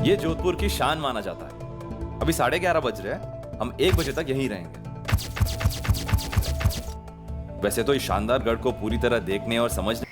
ये जोधपुर की शान माना जाता है। अभी 11:30 बज रहे हैं, हम 1 बजे तक यहीं रहेंगे। वैसे तो इस शानदार गढ़ को पूरी तरह देखने और समझने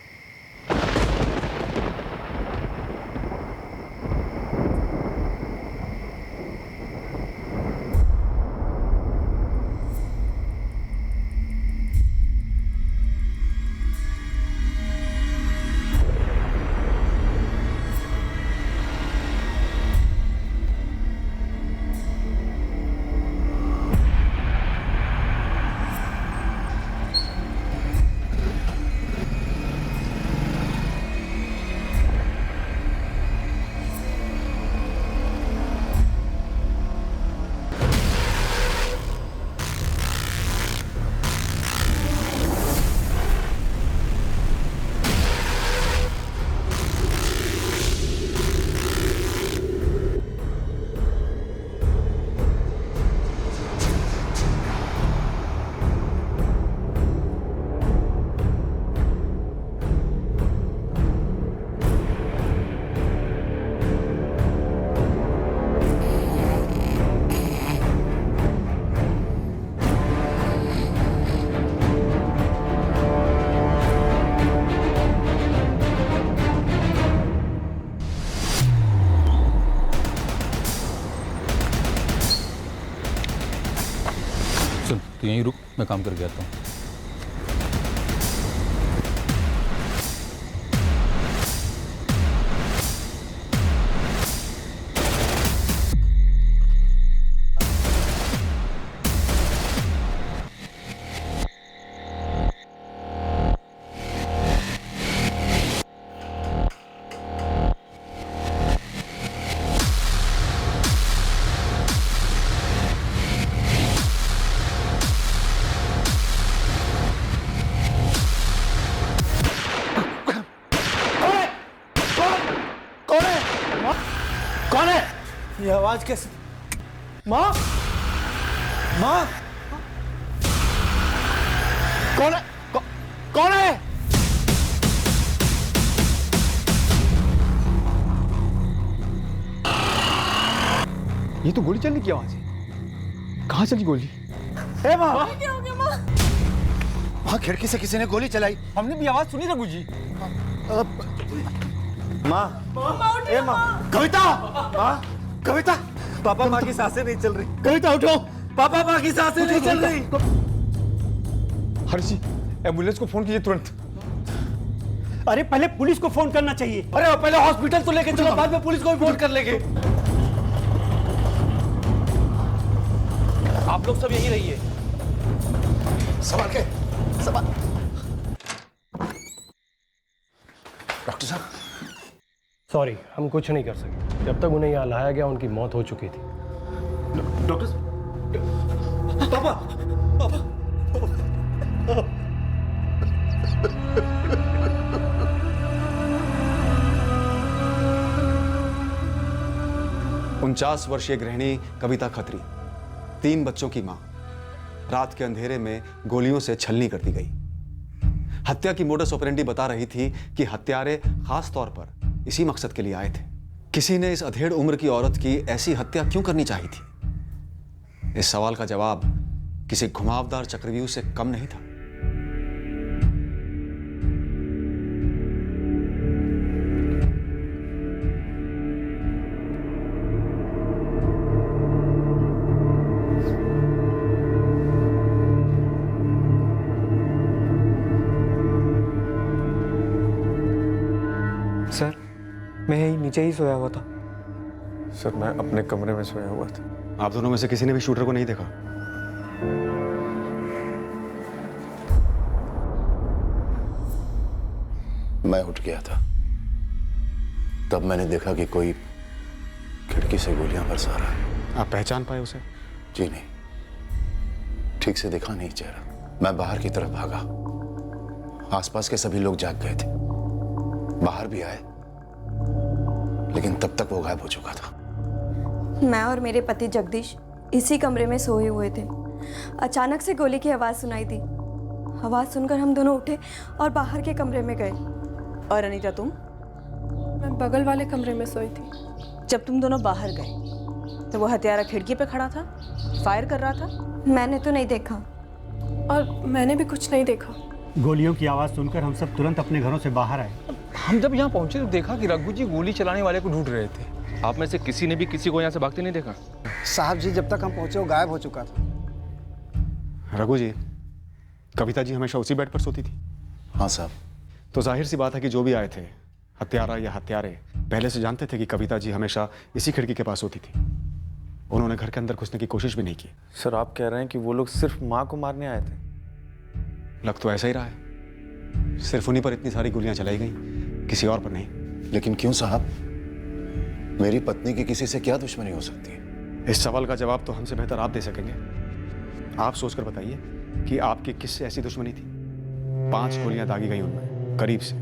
तो यहीं रुक, मैं काम करके आता हूँ। कौन है? ये आवाज कैसे? माँ, माँ, कौन है? कौन है? ये तो गोली चलने की आवाज है। कहाँ चली गोली? ए माँ, क्या हो गया माँ? वहाँ खिड़की से किसी ने गोली चलाई। हमने भी आवाज सुनी रघु जी। माँ, ए माँ, कविता, माँ, कविता, पापा माँ की सांसें नहीं चल रही। कविता उठो, पापा माँ की सांसें नहीं चल रही। हर्षी, एम्बुलेंस को फोन कीजिए तुरंत। अरे पहले पुलिस को फोन करना चाहिए। अरे पहले हॉस्पिटल तो लेके चलो, बाद में पुलिस को भी फोन कर लेंगे। आप लोग सब यहीं रहिए। संभाल के, संभाल। डॉक्टर साहब, सॉरी, हम कुछ नहीं कर सके। जब तक उन्हें यहाँ लाया गया उनकी मौत हो चुकी थी। डॉक्टर, पापा, पापा, 49 वर्षीय गृहिणी कविता खत्री, 3 बच्चों की मां, रात के अंधेरे में गोलियों से छलनी कर दी गई। हत्या की मोडस ऑपरेंडी बता रही थी कि हत्यारे खास तौर पर इसी मकसद के लिए आए थे। किसी ने इस अधेड़ उम्र की औरत की ऐसी हत्या क्यों करनी चाहिए थी? इस सवाल का जवाब किसी घुमावदार चक्रव्यूह से कम नहीं था। सर, मैं यही नीचे ही सोया हुआ था। सर, मैं अपने कमरे में सोया हुआ था। आप दोनों में से किसी ने भी शूटर को नहीं देखा? मैं उठ गया था, तब मैंने देखा कि कोई खिड़की से गोलियां बरसा रहा है। आप पहचान पाए उसे? जी नहीं, ठीक से देखा नहीं चेहरा। मैं बाहर की तरफ भागा। आसपास के सभी लोग जाग गए थे, बाहर भी आए, लेकिन तब तक वो गायब हो चुका था। मैं और मेरे पति जगदीश इसी कमरे में सोए हुए थे। अचानक से गोली की आवाज़ सुनाई दी। आवाज़ सुनकर हम दोनों उठे और बाहर के कमरे में गए। और अनीता, तुम? मैं बगल वाले कमरे में सोई थी। जब तुम दोनों बाहर गए तो वो हत्यारा खिड़की पे खड़ा था, फायर कर रहा था? मैंने तो नहीं देखा। और मैंने भी कुछ नहीं देखा। गोलियों की आवाज़ सुनकर हम सब तुरंत अपने घरों से बाहर आए। हम जब यहाँ पहुँचे तो देखा कि रघु जी गोली चलाने वाले को ढूंढ रहे थे। आप में से किसी ने भी किसी को यहाँ से भागते नहीं देखा? साहब जी जब तक हम पहुंचे वो गायब हो चुका था। रघु जी, कविता जी हमेशा उसी बेड पर सोती थी? हाँ साहब। तो जाहिर सी बात है कि जो भी आए थे, हत्यारा या हत्यारे, पहले से जानते थे कि कविता जी हमेशा इसी खिड़की के पास होती थी। उन्होंने घर के अंदर घुसने की कोशिश भी नहीं की। सर आप कह रहे हैं कि वो लोग सिर्फ माँ को मारने आए थे? लग तो ऐसा ही रहा है। सिर्फ उन्हीं पर इतनी सारी गोलियां चलाई गई, किसी और पर नहीं। लेकिन क्यों साहब? मेरी पत्नी की किसी से क्या दुश्मनी हो सकती है? इस सवाल का जवाब तो हमसे बेहतर आप दे सकेंगे। आप सोचकर बताइए कि आपकी किससे ऐसी दुश्मनी थी? 5 गोलियां दागी गई उनमें, करीब से,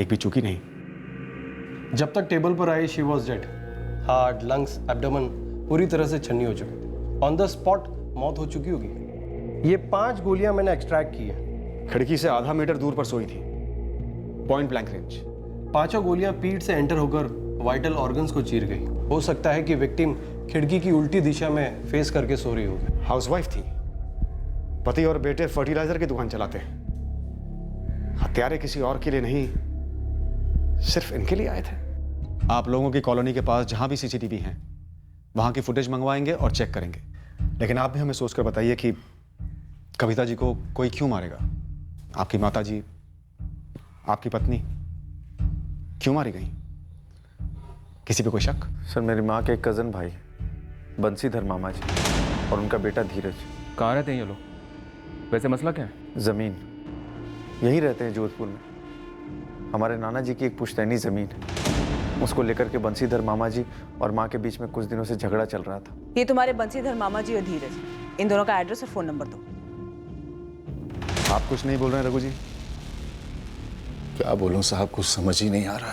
एक भी चूकी नहीं। जब तक टेबल पर I she was dead. Heart, lungs, abdomen पूरी तरह से छन्नी हो चुकी थी। ऑन द स्पॉट मौत हो चुकी होगी। ये 5 गोलियां मैंने एक्सट्रैक्ट की है। खिड़की से आधा मीटर दूर पर सोई थी, पॉइंट ब्लैंक रेंज। 5 गोलियां पीठ से एंटर होकर वाइटल ऑर्गन्स को चीर गई। हो सकता है कि विक्टिम खिड़की की उल्टी दिशा में फेस करके सो रही होगी। हाउसवाइफ थी, पति और बेटे फर्टिलाइजर की दुकान चलाते हैं। हत्यारे किसी और के लिए नहीं, सिर्फ इनके लिए आए थे। आप लोगों की कॉलोनी के पास जहां भी सीसीटीवी हैं, वहां की फुटेज मंगवाएंगे और चेक करेंगे। लेकिन आप भी हमें सोचकर बताइए कि कविता जी को कोई क्यों मारेगा? आपकी माता जी, आपकी पत्नी क्यों मारी गई? किसी पे कोई शक? सर मेरी माँ के एक कज़न भाई बंसीधर मामा जी और उनका बेटा धीरज। कहाँ रहते हैं ये लोग? वैसे मसला क्या है? ज़मीन, यहीं रहते हैं जोधपुर में। हमारे नाना जी की एक पुश्तैनी ज़मीन है, उसको लेकर के बंसीधर मामा जी और माँ के बीच में कुछ दिनों से झगड़ा चल रहा था। ये तुम्हारे बंसीधर मामा जी और धीरज, इन दोनों का एड्रेस और फ़ोन नंबर दो। आप कुछ नहीं बोल रहे हैं रघु जी? क्या बोलूं साहब, कुछ समझ ही नहीं आ रहा।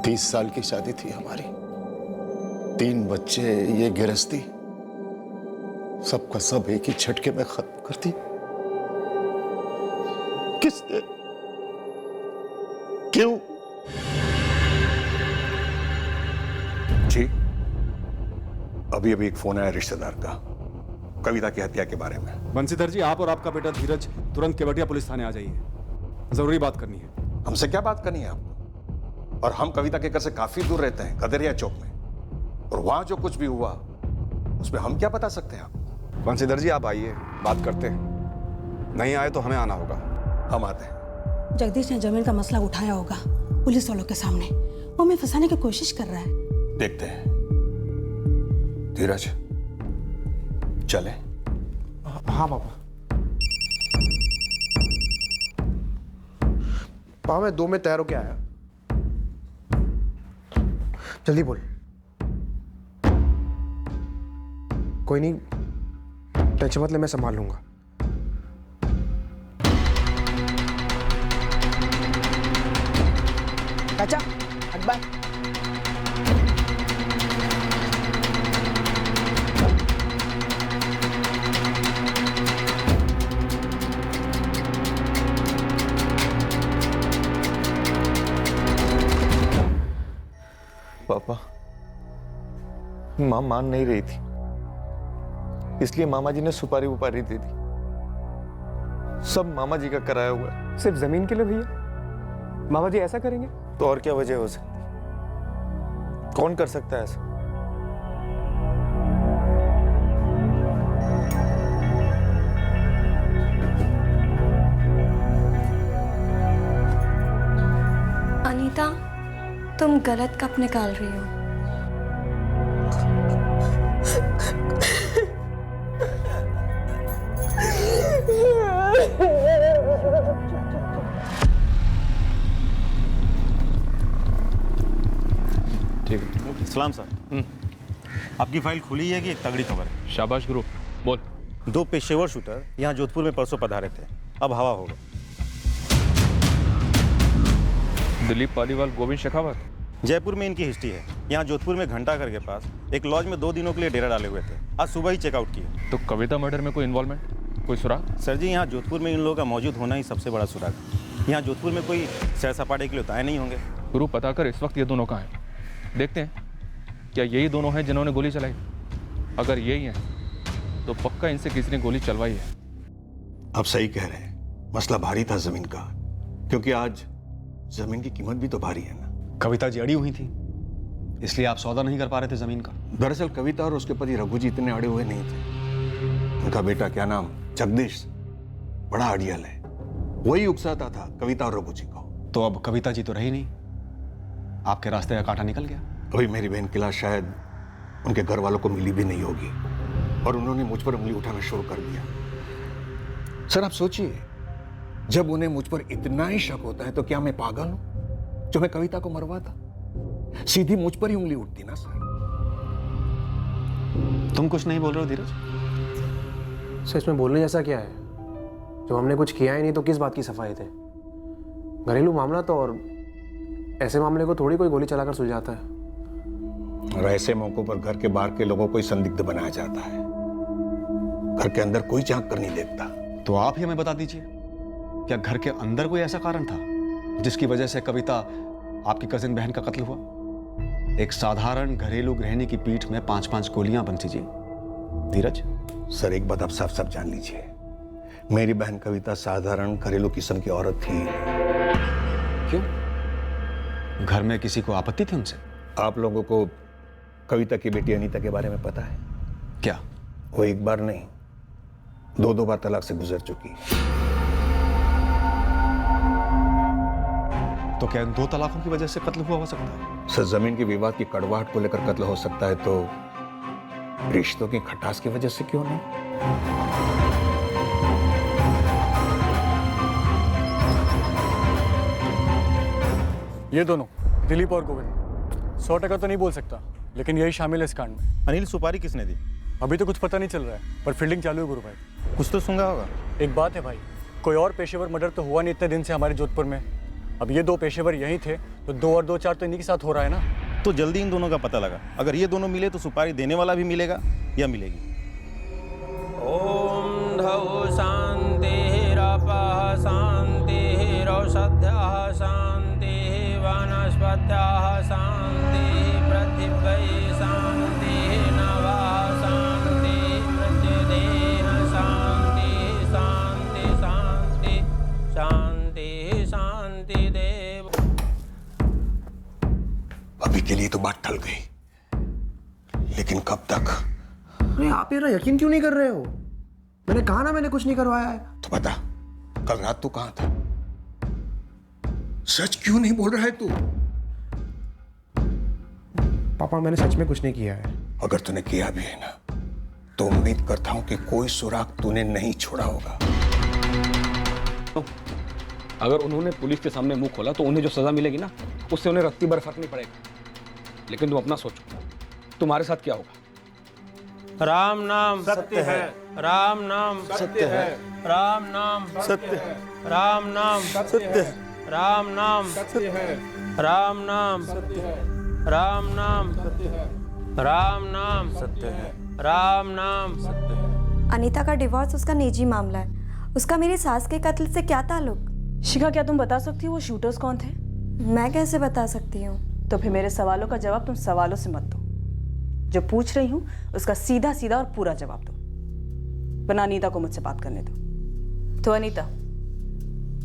30 साल की शादी थी हमारी, 3 बच्चे, ये गृहस्थी, सबका सब एक ही झटके में खत्म कर दी। किसने? क्यों? जी, अभी अभी एक फोन आया रिश्तेदार का, कविता की हत्या के बारे में। बंसीधर जी, आप और आपका बेटा धीरज तुरंत केवटिया पुलिस थाने आ जाइए, जरूरी बात करनी है। हमसे क्या बात करनी है आपको? और हम कविता के घर से काफी दूर रहते हैं, कदरिया चौक में, और वहां जो कुछ भी हुआ उसमें हम क्या बता सकते हैं आपको? बंसीधर जी, आप आइए, बात करते हैं। नहीं आए तो हमें आना होगा। हम आते हैं। जगदीश ने जमीन का मसला उठाया होगा पुलिस वालों के सामने, वो हमें फंसाने की कोशिश कर रहा है। देखते हैं। धीरज, चले? हाँ पापा। पापा मैं 2 में तैयार होके आया। जल्दी बोल। कोई नहीं, टेंशन मत ले, मैं संभाल लूंगा। चाचा, अकबर। पापा, माँ मान नहीं रही थी, इसलिए मामा जी ने सुपारी उपारी दे दी। सब मामा जी का कराया हुआ है। सिर्फ जमीन के लिए भैया? मामा जी ऐसा करेंगे? तो और क्या वजह हो सकती? कौन कर सकता है ऐसा? अनीता, तुम गलत कप निकाल रही हो। ठीक है। सलाम सर। आपकी फाइल खुली है कि एक तगड़ी खबर है? शाबाश गुरु, बोल। 2 पेशेवर शूटर यहाँ जोधपुर में परसों पधारे थे, अब हवा होगा। दिलीप पालीवाल, गोविंद शेखावत। जयपुर में इनकी हिस्ट्री है। यहाँ जोधपुर में घंटाघर के पास एक लॉज में 2 दिनों के लिए डेरा डाले हुए थे। आज सुबह ही चेकआउट किए। तो कविता मर्डर में कोई इन्वॉल्वमेंट, कोई सुराग? सर जी, यहाँ जोधपुर में इन लोगों का मौजूद होना ही सबसे बड़ा सुराग है। यहाँ जोधपुर में कोई सैर सपाटे के लिए उताए नहीं होंगे। गुरु, पता कर इस वक्त ये दोनों कहाँ हैं। देखते हैं क्या यही दोनों हैं जिन्होंने गोली चलाई। अगर यही हैं तो पक्का इनसे किसी ने गोली चलवाई है। आप सही कह रहे हैं, मसला भारी था जमीन का, क्योंकि आज जमीन की कीमत भी तो भारी है ना। कविता जी अड़ी हुई थी, इसलिए आप सौदा नहीं कर पा रहे थे जमीन का। दरअसल कविता और उसके पति रघु जी इतने अड़े हुए नहीं थे। उनका बेटा, क्या नाम, जगदीश, बड़ा अड़ियल है। वही उकसाता था कविता और रघु जी को। तो अब कविता जी तो रही नहीं, आपके रास्ते का कांटा निकल गया। अभी मेरी बहन की लाश शायद उनके घर वालों को मिली भी नहीं होगी और उन्होंने मुझ पर उंगली उठाना शुरू कर दिया। सर आप सोचिए, जब उन्हें मुझ पर इतना ही शक होता है तो क्या मैं पागल हूं जो मैं कविता को मरवाता? सीधी मुझ पर ही उंगली उठती ना सर। तुम कुछ नहीं बोल रहे हो धीरज? सर इसमें बोलने जैसा क्या है? जब हमने कुछ किया ही नहीं तो किस बात की सफाई थे? घरेलू मामला तो, और ऐसे मामले को थोड़ी कोई गोली चलाकर सुलझाता है। और ऐसे मौकों पर घर के बाहर के लोगों को ही संदिग्ध बनाया जाता है, घर के अंदर कोई झांक कर नहीं देखता। तो आप ही हमें बता दीजिए, क्या घर के अंदर कोई ऐसा कारण था जिसकी वजह से कविता, आपकी कजिन बहन का कत्ल हुआ? एक साधारण घरेलू गृहिणी की पीठ में 5-5 गोलियां बंसी जी। धीरज सर एक बात आप साफ साफ जान लीजिए, मेरी बहन कविता साधारण घरेलू किस्म की औरत थी। क्यों? घर में किसी को आपत्ति थी उनसे? आप लोगों को कविता की बेटी अनीता के बारे में पता है क्या? वो एक बार नहीं, 2 बार तलाक से गुजर चुकी। तो क्या इन 2 तलाकों की वजह से कत्ल हुआ हो सकता है? सर जमीन के विवाद की कड़वाहट को लेकर कत्ल हो सकता है, तो रिश्तों की खटास की वजह से क्यों नहीं? ये दोनों दिलीप और गोविंद 100% तो नहीं बोल सकता, लेकिन यही शामिल है इस कांड में। अनिल, सुपारी किसने दी? अभी तो कुछ पता नहीं चल रहा है, पर फील्डिंग चालू है गुरु भाई। कुछ तो सूंघा होगा। एक बात है भाई, कोई और पेशेवर मर्डर तो हुआ नहीं इतने दिन से हमारे जोधपुर में। अब ये 2 पेशेवर यहीं थे तो 2 और 2 4 तो इन्हीं के साथ हो रहा है ना। तो जल्दी इन दोनों का पता लगा। अगर ये दोनों मिले तो सुपारी देने वाला भी मिलेगा या मिलेगी। ओम धौ शांतिरपः शांतिरौषध्यः शांतिः वनस्पतयः शांतिः पृथिवी शांतिः नभः शांतिः मृत्युदेह शांतिः शांति शांति शांति शांति देव। अभी के लिए तो बात टल गई, लेकिन कब तक? नहीं, आप मेरा यकीन क्यों नहीं कर रहे हो? मैंने कहा ना मैंने कुछ नहीं करवाया है। तो बता, कल रात तू कहां था? सच क्यों नहीं बोल रहा है तू? पापा मैंने सच में कुछ नहीं किया है। अगर तूने किया भी है ना, तो उम्मीद करता हूं कि कोई सुराग तूने नहीं छोड़ा होगा। अगर उन्होंने पुलिस के सामने मुंह खोला तो उन्हें जो सजा मिलेगी ना, उससे उन्हें रत्ती भर फर्क नहीं पड़ेगा। लेकिन तुम अपना सोचो, तुम्हारे साथ क्या होगा? राम नाम सत्य है, राम नाम सत्य है, राम नाम सत्य है, राम नाम सत्य है, राम नाम सत्य है, राम नाम सत्य है, राम नाम सत्य है, राम नाम सत्य है, राम नाम सत्य है। अनीता का डिवोर्स उसका निजी मामला है, उसका मेरी सास के कत्ल से क्या ताल्लुक? शिखा, क्या तुम बता सकती हो वो शूटर्स कौन थे? मैं कैसे बता सकती हूँ? तो फिर मेरे सवालों का जवाब तुम सवालों से मत दो। जो पूछ रही हूँ उसका सीधा सीधा और पूरा जवाब दो, वरना अनीता को मुझसे बात करने दो। तो अनीता,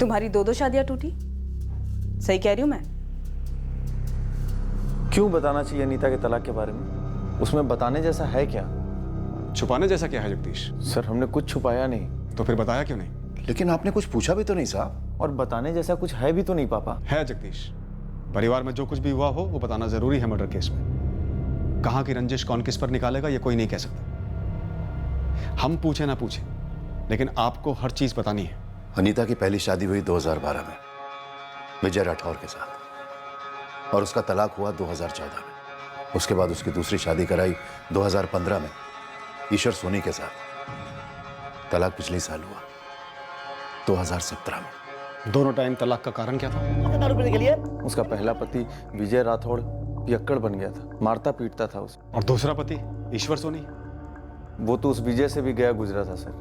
तुम्हारी 2 शादियां टूटी, सही कह रही हूँ मैं? क्यों बताना चाहिए अनीता के तलाक के बारे में? उसमें बताने जैसा है क्या? छुपाने जैसा क्या है जगदीश? सर हमने कुछ छुपाया नहीं। तो फिर बताया क्यों नहीं? लेकिन आपने कुछ पूछा भी तो नहीं साहब। और बताने जैसा कुछ है भी तो नहीं पापा। है जगदीश, परिवार में जो कुछ भी हुआ हो वो बताना जरूरी है मर्डर केस में। कहां की रंजिश कौन किस पर निकालेगा ये कोई नहीं कह सकता। हम पूछे ना पूछे, लेकिन आपको हर चीज बतानी है। अनीता की पहली शादी हुई 2012 में विजय राठौर के साथ, और उसका तलाक हुआ 2014 में। उसके बाद उसकी दूसरी शादी कराई 2015 में ईश्वर सोनी के साथ। तलाक पिछले साल हुआ 2017 में। दोनों टाइम तलाक का कारण क्या था? उसका पहला पति विजय राठौड़ पियक्कड़ बन गया था, मारता पीटता था उसे। और दूसरा पति ईश्वर सोनी? वो तो उस विजय से भी गया गुजरा था सर।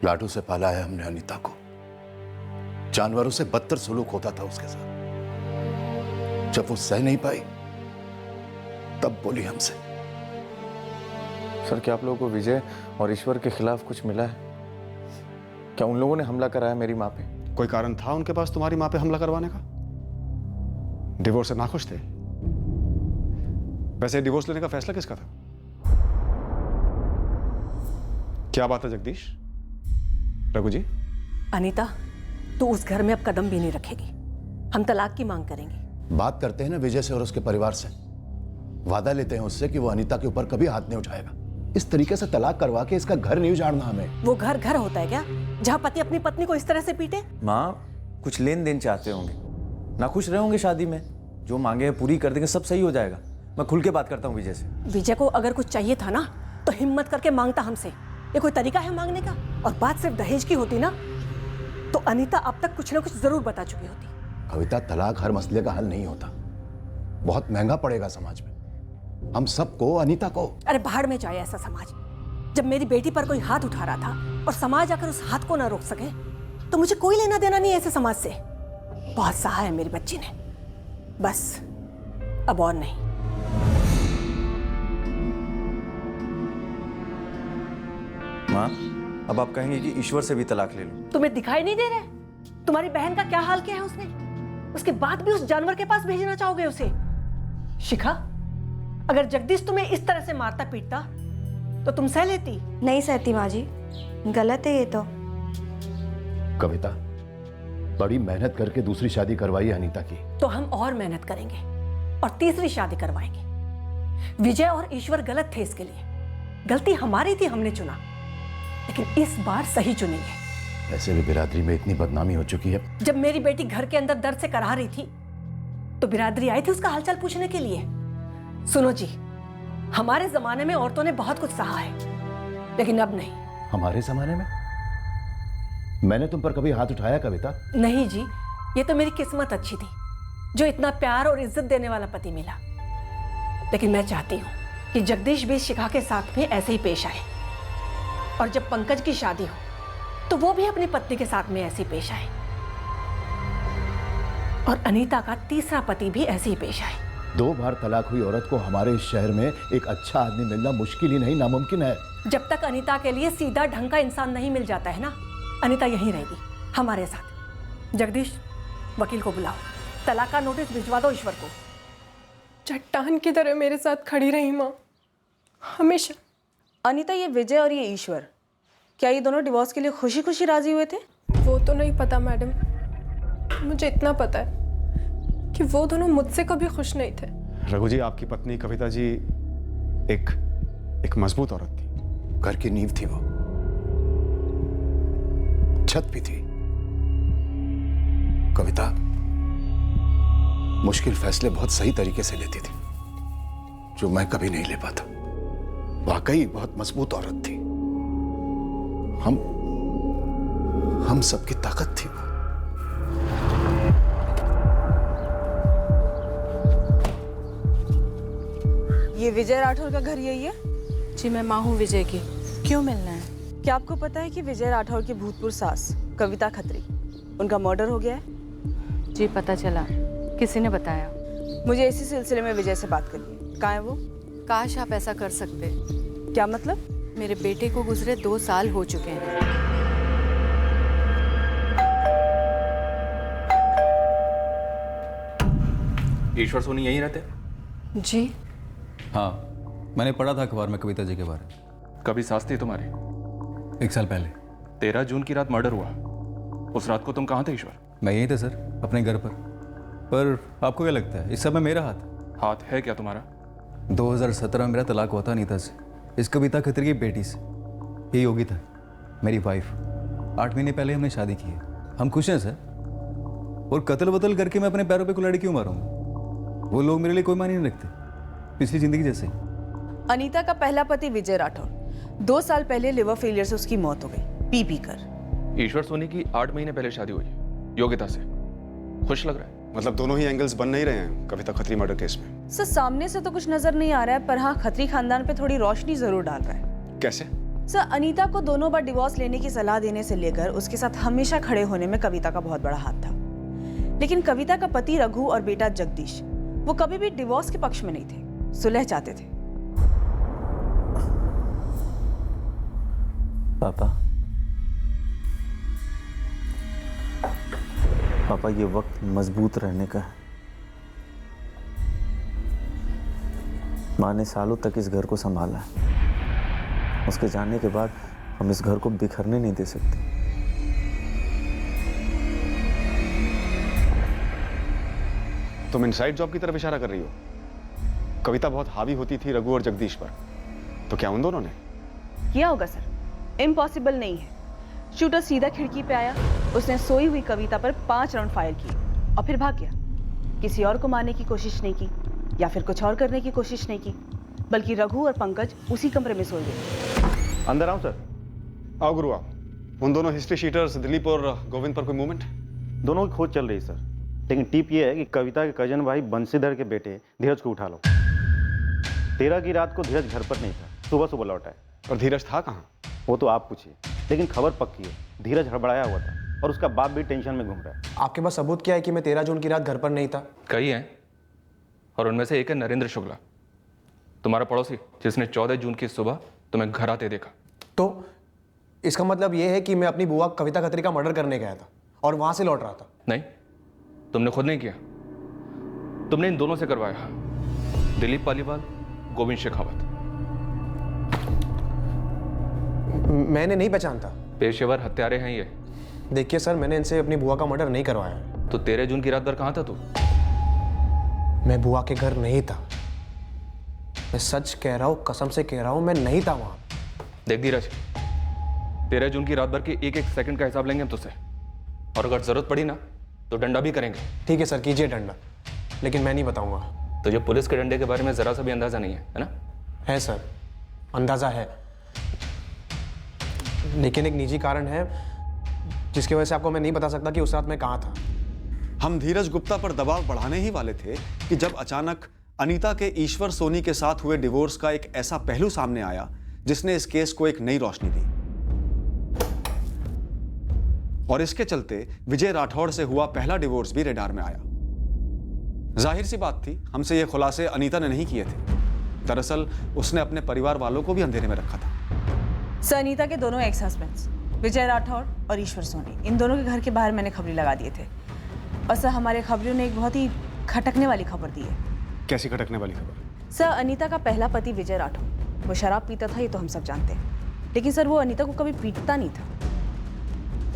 लाठों से पाला है हमने अनीता को, जानवरों से बदतर सलूक होता था उसके साथ। जब वो सह नहीं पाई तब बोली हमसे। सर क्या आप लोगों को विजय और ईश्वर के खिलाफ कुछ मिला है? क्या उन लोगों ने हमला कराया मेरी माँ पे? कोई कारण था उनके पास तुम्हारी माँ पे हमला करवाने का? डिवोर्स से नाखुश थे? वैसे डिवोर्स लेने का फैसला किसका था? क्या बात है जगदीश? रघु जी? अनीता, तू उस घर में अब कदम भी नहीं रखेगी। हम तलाक की मांग करेंगे। बात करते हैं ना विजय से और उसके परिवार से, वादा लेते हैं उससे कि वो अनीता के ऊपर कभी हाथ नहीं उठाएगा। इस तरीके से तलाक करवा के इसका घर नहीं उजाड़ना हमें। वो घर घर होता है क्या, जहाँ पति अपनी पत्नी को इस तरह से पीटे? माँ कुछ लेन देन चाहते होंगे, ना खुश रहे होंगे शादी में, जो मांगे हैं पूरी कर देंगे, सब सही हो जाएगा। मैं खुल के बात करता हूँ विजय से। विजय को अगर कुछ चाहिए था ना तो हिम्मत करके मांगता हमसे। ये कोई तरीका है मांगने का? और बात सिर्फ दहेज की होती ना तो अनीता अब तक कुछ ना कुछ जरूर बता चुकी होती। कविता, तलाक हर मसले का हल नहीं होता, बहुत महंगा पड़ेगा समाज में, हम सबको, अनीता को। अरे बाहर में जाए ऐसा समाज। जब मेरी बेटी पर कोई हाथ उठा रहा था और समाज आकर उस हाथ को ना रोक सके तो मुझे कोई लेना देना नहीं ऐसे समाज से। बहुत सहा है मेरी बच्ची ने, बस अब और नहीं। माँ अब आप कहेंगे कि ईश्वर से भी तलाक ले लो? तुम्हें दिखाई नहीं दे रहा है तुम्हारी बहन का क्या हाल किया है उसने? उसके बाद भी उस जानवर के पास भेजना चाहोगे उसे? शिखा, अगर जगदीश तुम्हें इस तरह से मारता पीटता तो तुम सह लेती? नहीं सहती माँ जी, गलत है ये तो। कविता, बड़ी मेहनत करके दूसरी शादी करवाई है अनीता की। तो हम और मेहनत करेंगे और तीसरी शादी करवाएंगे। विजय और ईश्वर गलत थे, इसके लिए गलती हमारी थी, हमने चुना, लेकिन इस बार सही चुनेंगे। ऐसे भी बिरादरी में इतनी बदनामी हो चुकी है। जब मेरी बेटी घर के अंदर दर्द से कराह रही थी तो बिरादरी आई थी उसका हालचाल पूछने के लिए। सुनो जी, हमारे जमाने में औरतों ने बहुत कुछ सहा है, लेकिन अब नहीं। हमारे जमाने में मैंने तुम पर कभी हाथ उठाया कविता? नहीं जी, ये तो मेरी किस्मत अच्छी थी जो इतना प्यार और इज्जत देने वाला पति मिला। लेकिन मैं चाहती हूँ कि जगदीश भी शिखा के साथ में ऐसे ही पेश आए, और जब पंकज की शादी हो तो वो भी अपनी पत्नी के साथ में ऐसे ही पेश आए, और अनीता का तीसरा पति भी ऐसे ही पेश आए। 2 बार तलाक हुई औरत को हमारे इस शहर में एक अच्छा आदमी मिलना मुश्किल ही नहीं, नामुमकिन है। जब तक अनीता के लिए सीधा ढंग का इंसान नहीं मिल जाता है ना, अनीता यहीं रहेगी हमारे साथ। जगदीश, वकील को बुलाओ, तलाक का नोटिस भिजवा दो ईश्वर को। चट्टान की तरह मेरे साथ खड़ी रही माँ, हमेशा। अनीता, ये विजय और ये ईश्वर, क्या ये दोनों डिवोर्स के लिए खुशी खुशी राजी हुए थे? वो तो नहीं पता मैडम, मुझे इतना पता है कि वो दोनों मुझसे कभी खुश नहीं थे। रघु जी, आपकी पत्नी कविता जी एक मजबूत औरत थी। घर की नींव थी वो, छत भी थी। कविता मुश्किल फैसले बहुत सही तरीके से लेती थी, जो मैं कभी नहीं ले पाता। वाकई बहुत मजबूत औरत थी। हम सबकी ताकत थी वो। ये विजय राठौर का घर यही है? जी मैं माँ हूँ विजय की, क्यों मिलना है? क्या आपको पता है कि विजय राठौर की भूतपूर्व सास कविता खत्री, उनका मर्डर हो गया है? जी पता चला, किसी ने बताया? मुझे इसी सिलसिले में विजय से बात करनी है। कहाँ है वो? काश आप ऐसा कर सकते। क्या मतलब? मेरे बेटे को गुजरे 2 साल हो चुके हैं। ईश्वर सोनी यहीं रहते? जी हाँ, मैंने पढ़ा था अखबार में कविता जी के बारे में। कभी सास थी तुम्हारी? 1 साल पहले। 13 जून की रात मर्डर हुआ, उस रात को तुम कहाँ थे ईश्वर? मैं यहीं था सर, अपने घर पर आपको क्या लगता है इस सब में मेरा हाथ है क्या तुम्हारा? 2017 में मेरा तलाक हुआ था अनीता से, इस कविता खत्री की बेटी से। ये योगिता मेरी वाइफ, 8 महीने पहले हमने शादी की है। हम खुश हैं सर, और कत्ल वतल करके मैं अपने पैरों पे कुल्हाड़ी क्यों मारूंगा? वो लोग मेरे लिए कोई मायने नहीं रखते, पिछली जिंदगी जैसे। अनीता का पहला पति विजय राठौर, 2 साल पहले लिवर फेलियर से उसकी मौत हो गई, पी कर। ईश्वर सोनी की 8 महीने पहले शादी हुई योगिता से, खुश लग रहा है? मतलब दोनों ही एंगल्स बन नहीं रहे हैं कविता खत्री मर्डर केस में। सर सामने से तो कुछ नजर नहीं आ रहा है, पर हाँ खत्री खानदान पे थोड़ी रोशनी जरूर डाल रहा है। कैसे? सर अनीता को दोनों बार डिवोर्स लेने की सलाह देने से लेकर उसके साथ हमेशा खड़े होने में कविता का बहुत बड़ा हाथ था। लेकिन कविता का पति रघु और बेटा जगदीश वो कभी भी डिवोर्स के पक्ष में नहीं थे, सुलह चाहते थे। पापा ये वक्त मजबूत रहने का है। माँ ने सालों तक इस घर को संभाला है। उसके जाने के बाद हम इस घर को बिखरने नहीं दे सकते। तुम इनसाइड जॉब की तरफ इशारा कर रही हो? कविता बहुत हावी होती थी रघु और जगदीश पर, तो क्या उन दोनों ने किया होगा सर? इम्पॉसिबल नहीं है। शूटर सीधा खिड़की पे आया, उसने सोई हुई कविता पर 5 राउंड फायर किए और फिर भाग गया। किसी और को मारने की कोशिश नहीं की या फिर कुछ और करने की कोशिश नहीं की, बल्कि रघु और पंकज उसी कमरे में सोए गए। अंदर आओ सर। आओ गुरु आओ। उन दोनों हिस्ट्री शीटर्स दिलीप और गोविंद पर कोई मूवमेंट? दोनों की खोज चल रही सर, लेकिन टिप ये है कि कविता के कजन भाई बंशीधर के बेटे धीरज को उठा लो। 13 की रात को धीरज घर पर नहीं था, सुबह सुबह लौटा है। और धीरज था कहाँ? वो तो आप पूछिए, लेकिन खबर पक्की है, धीरज हड़बड़ाया हुआ था और उसका बाप भी टेंशन में घूम रहा है। आपके पास सबूत क्या है कि मैं 13 जून की रात घर पर नहीं था? कई हैं, और उनमें से एक है नरेंद्र शुक्ला, तुम्हारा पड़ोसी, जिसने 14 जून की सुबह तुम्हें घर आते देखा। तो इसका मतलब यह है कि मैं अपनी बुआ कविता खत्री का मर्डर करने गया था और वहां से लौट रहा था? नहीं, तुमने खुद नहीं किया, तुमने इन दोनों से करवाया, दिलीप पालीवाल, गोविंद शेखावत। मैंने नहीं पहचानता। पेशेवर हत्यारे हैं ये। देखिए सर, मैंने इनसे अपनी बुआ का मर्डर नहीं करवाया। तो 13 जून की रात भर कहाँ था तू? मैं बुआ के घर नहीं था। मैं सच कह रहा हूँ, कसम से कह रहा हूँ, मैं नहीं था वहां। देख धीरज, 13 जून की रात भर के एक एक सेकंड का हिसाब लेंगे हम तुझसे, और अगर जरूरत पड़ी ना तो डंडा भी करेंगे। ठीक है सर, कीजिए डंडा, लेकिन मैं नहीं बताऊंगा। तुझे पुलिस के डंडे के बारे में जरा सा भी अंदाजा नहीं है ना? है सर, अंदाजा है, लेकिन एक निजी कारण है जिसकी वजह से आपको मैं नहीं बता सकता कि उस रात मैं कहाँ था। हम धीरज गुप्ता पर दबाव बढ़ाने ही वाले थे कि जब अचानक अनीता के ईश्वर सोनी के साथ हुए डिवोर्स का एक ऐसा पहलू सामने आया जिसने इस केस को एक नई रोशनी दी। और इसके चलते विजय राठौड़ से हुआ पहला डिवोर्स भी रेडार में आया। जाहिर सी बात थी, हमसे ये खुलासे अनीता ने नहीं किए थे। दरअसल उसने अपने परिवार वालों को भी अंधेरे में रखा था। सर, अनीता के दोनों एक्स हस्बैंड्स विजय राठौड़ और ईश्वर सोनी, इन दोनों के घर के बाहर मैंने खबरी लगा दिए थे। और सर, हमारे खबरियों ने एक बहुत ही खटकने वाली खबर दी है। कैसी खटकने वाली खबर? सर, अनीता का पहला पति विजय राठौड़, वो शराब पीता था, ये तो हम सब जानते हैं, लेकिन सर वो अनीता को कभी पीटता नहीं था।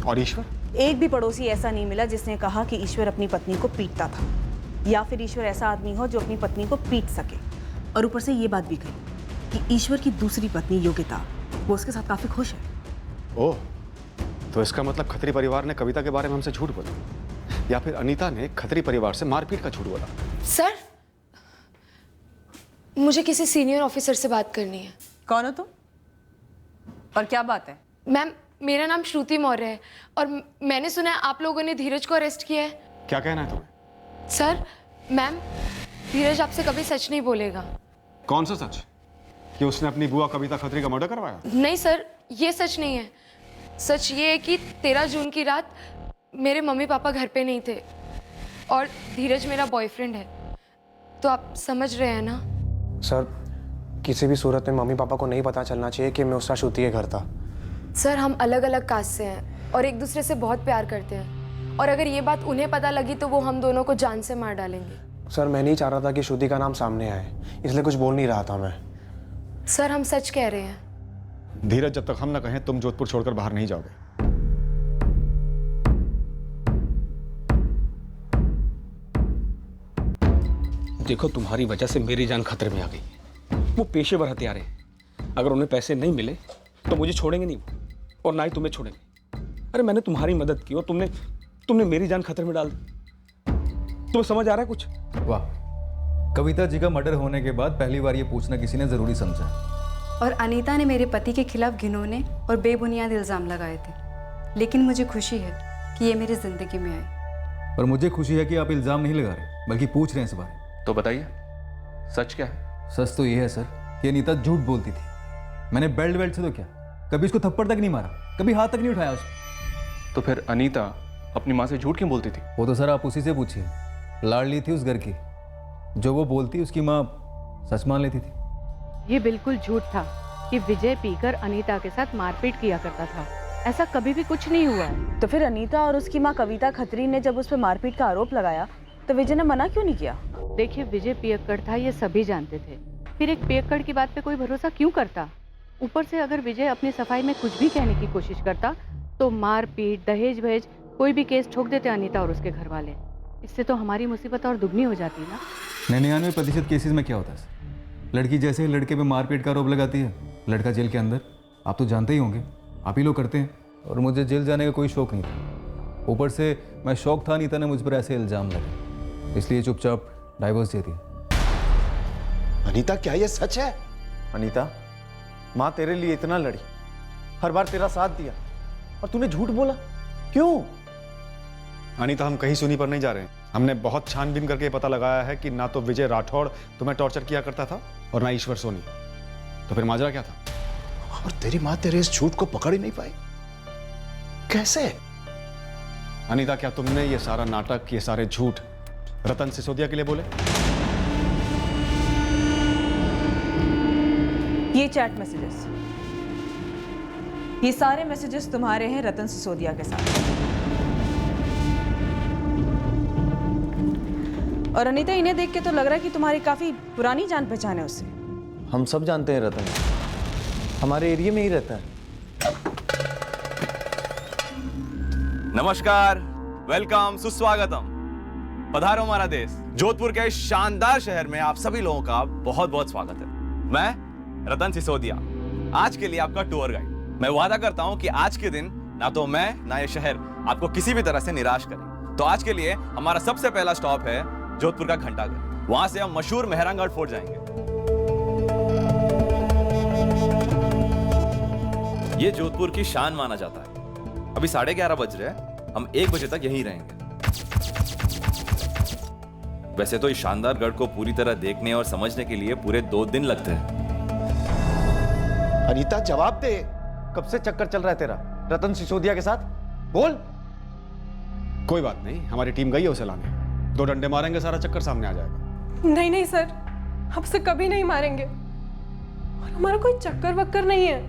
और ईश्वर? एक भी पड़ोसी ऐसा नहीं मिला जिसने कहा कि ईश्वर अपनी पत्नी को पीटता था, या फिर ईश्वर ऐसा आदमी हो जो अपनी पत्नी को पीट सके। और ऊपर से ये बात भी कही कि ईश्वर की दूसरी पत्नी योगिता, वो उसके साथ काफी खुश है। ओह, तो इसका मतलब खत्री परिवार ने कविता के बारे में हमसे झूठ बोला, या फिर अनीता ने खत्री परिवार से मारपीट का झूठ बोला। सर, मुझे किसी सीनियर ऑफिसर से बात करनी है। कौन हो तुम और क्या बात है? मैम, मेरा नाम श्रुति मौर्य है और मैंने सुना है आप लोगों ने धीरज को अरेस्ट किया है। क्या कहना है तुम्हें? सर, मैम, धीरज आपसे कभी सच नहीं बोलेगा। कौन सा सच? कि उसने अपनी बुआ कविता खत्री का मर्डर करवाया? नहीं सर, ये सच नहीं है। सच ये है कि 13 जून की रात मेरे मम्मी पापा घर पे नहीं थे और धीरज मेरा बॉयफ्रेंड है, तो आप समझ रहे हैं ना? सर, किसी भी सूरत में मम्मी पापा को नहीं पता चलना चाहिए कि मैं उस रात श्रुति के घर था। सर, हम अलग अलग कास्ट से हैं और एक दूसरे से बहुत प्यार करते हैं, और अगर ये बात उन्हें पता लगी तो वो हम दोनों को जान से मार डालेंगे। सर, मैं नहीं चाह रहा था कि श्रुति का नाम सामने आए, इसलिए कुछ बोल नहीं रहा था मैं। सर, हम सच कह रहे हैं। धीरज, जब तक हम ना कहें तुम जोधपुर छोड़कर बाहर नहीं जाओगे। देखो, तुम्हारी वजह से मेरी जान खतरे में आ गई। वो पेशेवर हत्यारे हैं, अगर उन्हें पैसे नहीं मिले तो मुझे छोड़ेंगे नहीं वो, और ना ही तुम्हें छोड़ेंगे। अरे मैंने तुम्हारी मदद की और तुमने मेरी जान खतरे में डाल दी। तुम्हें समझ आ रहा है कुछ? वाह, कविता जी का मर्डर होने के बाद पहली बार ये पूछना किसी ने जरूरी समझा। और अनीता ने मेरे पति के खिलाफ घिनौने और बेबुनियाद इल्जाम लगाए थे, लेकिन मुझे खुशी है कि ये मेरी जिंदगी में आए। और मुझे खुशी है कि आप इल्जाम नहीं लगा रहे बल्कि पूछ रहे हैं इस बारे। तो बताइए, सच क्या है? सच तो ये है सर कि अनीता झूठ बोलती थी। मैंने बेल्ट से तो क्या, कभी इसको थप्पड़ तक नहीं मारा, कभी हाथ तक नहीं उठाया उसको। तो फिर अनीता अपनी माँ से झूठ क्यों बोलती थी? वो तो सर आप उसी से पूछिए, लाडली थी उस घर की। जो वो बोलती उसकी माँ सच मान लेती थी। ये बिल्कुल झूठ था कि विजय पीकर अनीता के साथ मारपीट किया करता था। ऐसा कभी भी कुछ नहीं हुआ है। तो फिर अनीता और उसकी माँ कविता खत्री ने जब उस पर मारपीट का आरोप लगाया तो विजय ने मना क्यों नहीं किया? देखिए, विजय पियक्कड़ था ये सभी जानते थे, फिर एक पियक्कड़ की बात पे कोई भरोसा क्यों करता? ऊपर से अगर विजय अपनी सफाई में कुछ भी कहने की कोशिश करता तो मारपीट, दहेज वहेज कोई भी केस ठोक देते अनीता और उसके घर वाले। इससे तो हमारी मुसीबत और दुगनी हो जाती ना। 99% केसेस में क्या होता है, लड़की जैसे लड़के पे मारपीट का आरोप लगाती है, लड़का जेल के अंदर। आप तो जानते ही होंगे, आप ही लोग करते हैं। और मुझे जेल जाने का कोई शौक नहीं था, ऊपर से मैं शौक था अनीता ने मुझ पर ऐसे इल्ज़ाम लगे, इसलिए चुपचाप डाइवोर्स दे दिया। अनीता, क्या ये सच है? अनीता, माँ तेरे लिए इतना लड़ी, हर बार तेरा साथ दिया, और तूने झूठ बोला क्यों? अनीता, हम कहीं सुनी पर नहीं जा रहे हैं। हमने बहुत छानबीन करके पता लगाया है कि ना तो विजय राठौड़ तुम्हें टॉर्चर किया करता था और ना ईश्वर सोनी। तो फिर माजरा क्या था? और तेरी माँ तेरे इस झूठ को पकड़ ही नहीं पाई, कैसे? अनीता, क्या तुमने ये सारा नाटक, ये सारे झूठ रतन सिसोदिया के लिए बोले? ये चैट मैसेजेस, ये सारे मैसेजेस तुम्हारे हैं रतन सिसोदिया के साथ। और अनीता, इन्हें देख के तो लग रहा है कि तुम्हारी काफी पुरानी जान पहचान है उससे। हम सब जानते हैं रतन, हमारे एरिया में ही रहता है। नमस्कार, वेलकम, सुस्वागतम। पधारो हमारा देश। जोधपुर के इस शानदार शहर में आप सभी लोगों का बहुत बहुत स्वागत है। मैं रतन सिसोदिया, आज के लिए आपका टूर गाइड। मैं वादा करता हूं कि आज के दिन ना तो मैं ना ये शहर आपको किसी भी तरह से निराश करें। तो आज के लिए हमारा सबसे पहला स्टॉप है जोधपुर का घंटाघर। वहां से हम मशहूर मेहरानगढ़ फोर्ट जाएंगे। ये जोधपुर की शान माना जाता है। अभी 11:30 बज रहे हैं, हम 1 बजे तक यहीं रहेंगे। वैसे तो इस शानदार गढ़ को पूरी तरह देखने और समझने के लिए पूरे 2 दिन लगते हैं। अनीता, जवाब दे। कब से चक्कर चल रहा है तेरा रतन सिसोदिया के साथ? बोल। कोई बात नहीं, हमारी टीम गई है उसे लाने। 2 डंडे मारेंगे, सारा चक्कर सामने आ जाएगा। नहीं नहीं सर, आपसे कभी नहीं मारेंगे। और हमारा कोई चक्कर वक्कर नहीं है,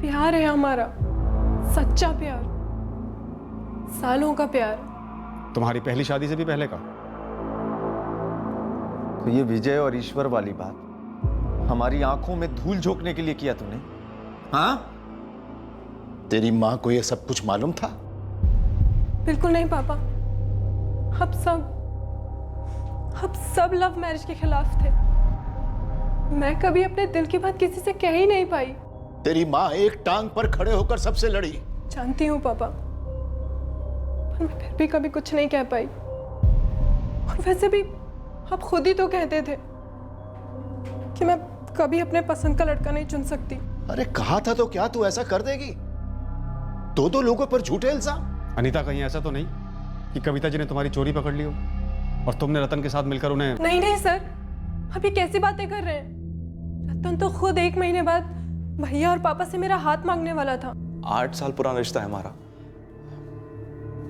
प्यार है हमारा, सच्चा प्यार, सालों का प्यार। तुम्हारी पहली शादी से भी पहले का? तो ये विजय और ईश्वर वाली बात हमारी आंखों में धूल झोंकने के लिए किया तूने? हाँ? तेरी माँ को ये सब कुछ मालूम था? बिल्कुल नहीं पापा, हम सब लव मैरिज के खिलाफ थे। मैं कभी अपने दिल की बात किसी से कह ही नहीं पाई। तेरी माँ एक टांग पर खड़े होकर सबसे लड़ी। जानती हूँ पापा, पर मैं फिर भी कभी कुछ नहीं कह पाई। और वैसे भी आप खुद ही तो कहते थे कि मैं कभी अपने पसंद का लड़का नहीं चुन सकती। अरे कहा था तो क्या तू ऐसा कर देगी? 2 लोगों पर झूठे इल्जाम। अनीता, कहीं ऐसा तो नहीं कि कविता जी ने तुम्हारी चोरी पकड़ ली हो और तुमने रतन के साथ मिलकर उन्हें? नहीं नहीं सर, आप ये कैसी बातें कर रहे हैं? रतन तो खुद 1 महीने बाद भैया और पापा से मेरा हाथ मांगने वाला था। 8 साल पुराना रिश्ता है हमारा।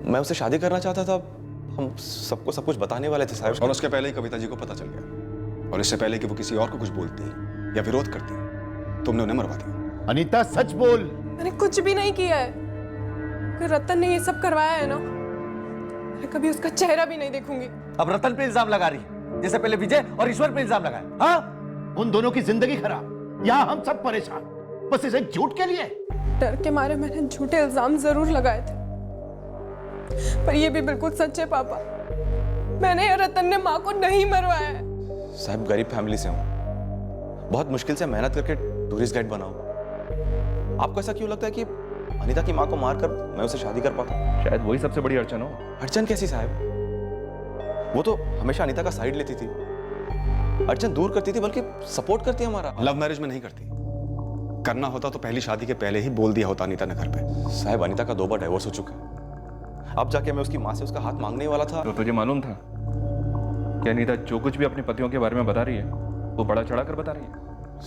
मैं उससे शादी करना चाहता था, हम सबको सब कुछ बताने वाले थे साहब। और उसके पहले ही कविता जी को पता चल गया, और इससे पहले कि वो किसी और को कुछ बोलती या विरोध करती, तुमने उन्हें मरवा दिया। अनीता, सच बोल। मैंने कुछ भी नहीं किया है। अगर रतन ने ये सब करवाया है ना, मैं कभी उसका चेहरा भी नहीं देखूंगी। अब रतन पे इल्जाम लगा रही है, जैसे पहले विजय और ईश्वर पे इल्जाम लगाया। हाँ? उन दोनों की जिंदगी खराब, यहाँ हम सब परेशान, बस इस एक झूठ के लिए। डर के मारे मैंने झूठे इल्जाम जरूर लगाए थे, पर ये भी बिल्कुल सच है पापा, मैंने या रतन ने माँ को नहीं मरवाया है। साहब, गरीब फैमिली से हूँ, बहुत मुश्किल से मेहनत करके टूरिस्ट गाइड बना हूँ। आपको ऐसा क्यों लगता है कि अनीता की माँ को मारकर मैं उसे शादी कर पाता? शायद वही सबसे बड़ी अड़चन हो। अड़चन कैसी साहब? वो तो हमेशा अनीता का साइड लेती थी, अड़चन दूर करती थी, बल्कि सपोर्ट करती है हमारा। लव मैरिज में नहीं करती। करना होता तो पहली शादी के पहले ही बोल दिया होता अनीता ने घर पे। साहब, अनीता का 2 बार डाइवोर्स हो चुका है। अब जाके मैं उसकी माँ से उसका हाथ मांगने वाला था। तो तुझे मालूम था कि अनीता जो कुछ भी अपने पतियों के बारे में बता रही है वो बड़ा चढ़ा कर बता रही है?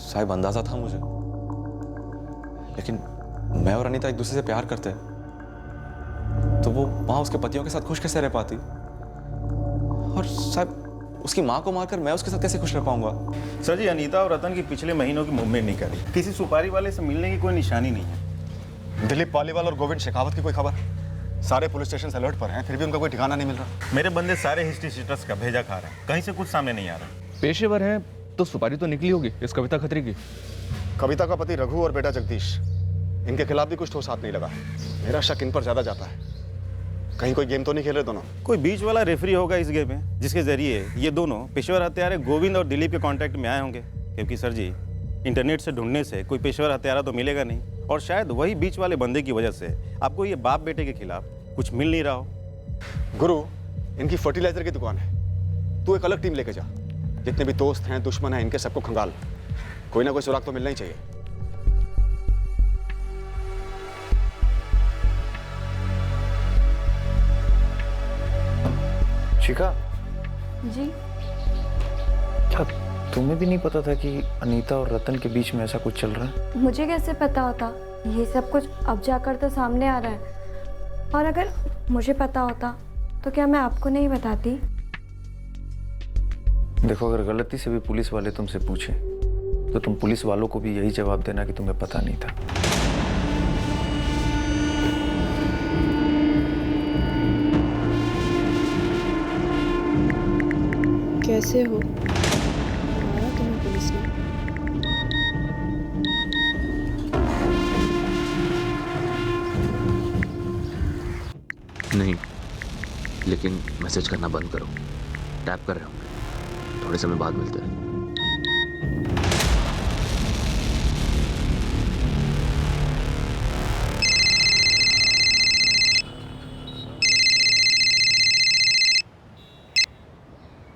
साहब, अंदाजा था मुझे, लेकिन मैं और अनीता एक दूसरे से प्यार करते हैं, तो वो वहां उसके पतियों के साथ खुश कैसे रह पाती? और साहब, उसकी माँ को मारकर मैं उसके साथ कैसे खुश रह पाऊंगा? सर जी, अनीता और रतन की पिछले महीनों की मूवमेंट नहीं कर रही। किसी सुपारी वाले से मिलने की कोई निशानी नहीं है। दिलीप पालीवाल और गोविंद शेखावत की कोई खबर? सारे पुलिस स्टेशन अलर्ट पर हैं, फिर भी उनका कोई ठिकाना नहीं मिल रहा। मेरे बंदे सारे हिस्ट्री शीटर्स का भेजा खा रहे हैं, कहीं से कुछ सामने नहीं आ रहा। पेशेवर हैं तो सुपारी तो निकली होगी इस कविता खत्री की। कविता का पति रघु और बेटा जगदीश, इनके खिलाफ भी कुछ ठोस हाथ नहीं लगा। मेरा शक इन पर ज्यादा जाता है। कहीं कोई गेम तो नहीं खेल रहे दोनों? कोई बीच वाला रेफरी होगा इस गेम में, जिसके जरिए ये दोनों पेशेवर हत्यारे गोविंद और दिलीप के कांटेक्ट में आए होंगे। क्योंकि सर जी, इंटरनेट से ढूंढने से कोई पेशेवर हत्यारा तो मिलेगा नहीं, और शायद वही बीच वाले बंदे की वजह से आपको ये बाप बेटे के खिलाफ कुछ मिल नहीं रहा हो। गुरु, इनकी फर्टिलाइजर की दुकान है, तू एक अलग टीम लेके जा। जितने भी दोस्त हैं, दुश्मन हैं, इनके सबको खंगाल। कोई ना कोई सुराग तो मिलना ही चाहिए। शिखा जी? क्या तुम्हें भी नहीं पता था कि अनीता और रतन के बीच में ऐसा कुछ चल रहा है? मुझे कैसे पता होता? ये सब कुछ अब जाकर तो सामने आ रहा है। और अगर मुझे पता होता तो क्या मैं आपको नहीं बताती? देखो, अगर गलती से भी पुलिस वाले तुमसे पूछे तो तुम पुलिस वालों को भी यही जवाब देना कि तुम्हें पता नहीं था। कैसे हो? मारा तुम्हें पुलिस ने? नहीं, लेकिन मैसेज करना बंद करो। टैप कर रहे होंगे। थोड़े समय बाद मिलते हैं।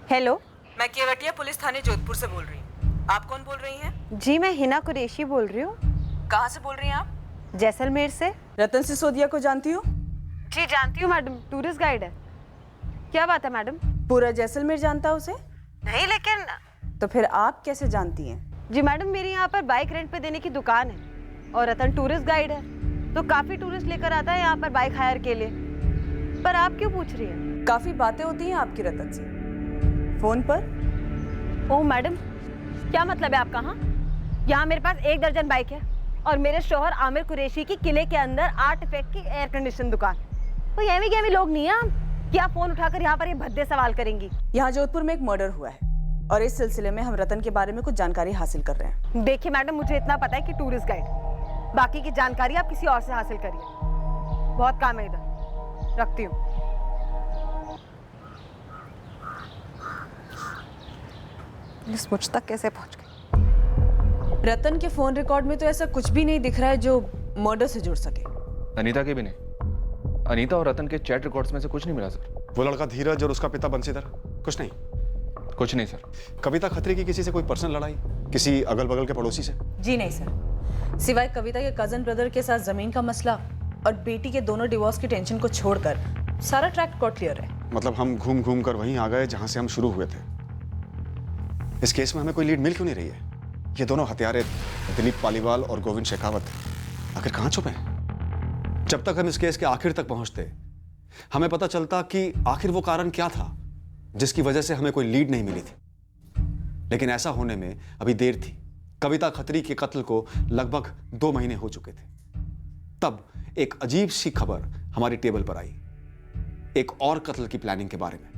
हेलो, मैं केवटिया पुलिस थाने जोधपुर से बोल रही हूँ। आप कौन बोल रही हैं? जी मैं हिना कुरैशी बोल रही हूँ। कहाँ से बोल रही हैं आप? जैसलमेर से। रतन सिसोदिया को जानती हो? जी जानती हूँ मैडम, टूरिस्ट गाइड है। क्या बात है मैडम? पूरा जैसलमेर जानता है उसे? नहीं, लेकिन तो फिर आप कैसे जानती हैं? जी मैडम, मेरी यहाँ पर बाइक रेंट पे देने की दुकान है और रतन टूरिस्ट गाइड है, तो काफी टूरिस्ट लेकर आता है यहाँ पर बाइक हायर के लिए। पर आप क्यों पूछ रही हैं? काफी बातें होती हैं आपकी रतन से फोन पर। ओह मैडम, क्या मतलब है आपका? हाँ, यहाँ मेरे पास 1 दर्जन बाइक है और मेरे शौहर आमिर कुरैशी की किले के अंदर आर्टिफैक्ट की एयर कंडीशन दुकान। तो एवी गेवी लोग नहीं है कि आप फोन उठाकर यहाँ पर ये भद्दे सवाल करेंगी। यहाँ जोधपुर में एक मर्डर हुआ है और इस सिलसिले में हम रतन के बारे में कुछ जानकारी हासिल कर रहे हैं। देखिए मैडम, मुझे इतना पता है कि टूरिस्ट गाइड, बाकी की जानकारी आप किसी और से हासिल करिए। बहुत काम है इधर, रखती हूँ। पुलिस मुझ तक कैसे पहुंच गई? रतन के फोन रिकॉर्ड में तो ऐसा कुछ भी नहीं दिख रहा है जो मर्डर से जुड़ सके। अनीता के भी नहीं। अनीता और रतन के चैट रिकॉर्ड्स में से कुछ नहीं मिला सर। वो लड़का धीरज और उसका पिता बंसीधर, कुछ नहीं? कुछ नहीं सर। कविता खत्री की किसी से कोई पर्सनल लड़ाई, किसी अगल बगल के पड़ोसी से? जी नहीं सर, सिवाय कविता के कजन ब्रदर के साथ जमीन का मसला और बेटी के दोनों डिवोर्स की टेंशन को छोड़कर सारा ट्रैक रिकॉर्ड क्लियर है। मतलब हम घूम घूम कर वहीं आ गए जहां से हम शुरू हुए थे। इस केस में हमें कोई लीड मिल क्यों नहीं रही है? ये दोनों हत्यारे दिलीप पालीवाल और गोविंद शेखावत आखिर कहां छुपे हैं? जब तक हम इस केस के आखिर तक पहुंचते हमें पता चलता कि आखिर वो कारण क्या था जिसकी वजह से हमें कोई लीड नहीं मिली थी। लेकिन ऐसा होने में अभी देर थी। कविता खत्री के कत्ल को लगभग 2 महीने हो चुके थे। तब एक अजीब सी खबर हमारी टेबल पर आई, एक और कत्ल की प्लानिंग के बारे में।